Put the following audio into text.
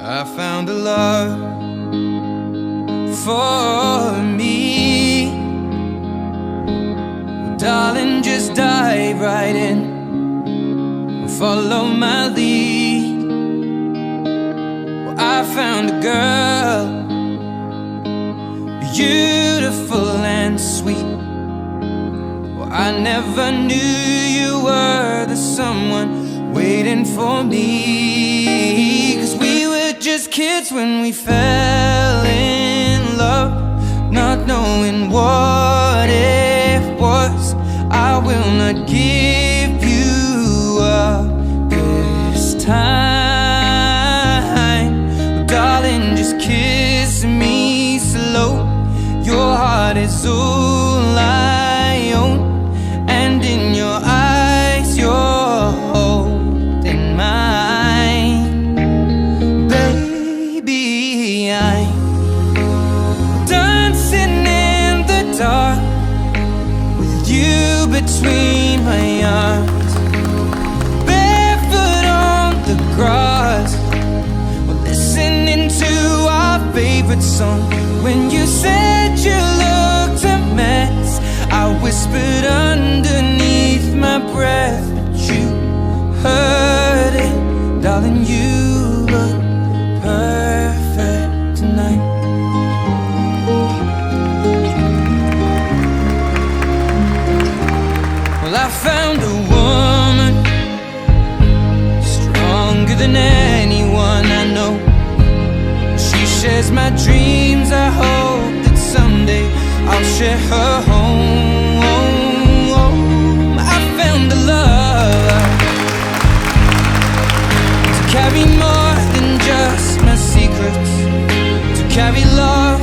I found a love for me. Well, darling, just dive right in and follow my lead. Well, I found a girl, beautiful and sweet. Well, I never knew you were the someone waiting for me. 'Cause we were just kids when we fell in love, not knowing what it was. I will not give you up this time. Well, darling, just kiss me slow. Your heart is all I own, and in your eyes you're holding mine. Baby, I'm dancing in the dark with you between my arms, barefoot on the grass, we're listening to our favorite song. When you said you looked a mess, I whispered underneath my breath, but you heard it. Darling, you look perfect tonight. Well, I found a woman stronger than anyone I know. She shares my dreams. I hope that someday I'll share her home. I found a love to carry more than just my secrets, to carry love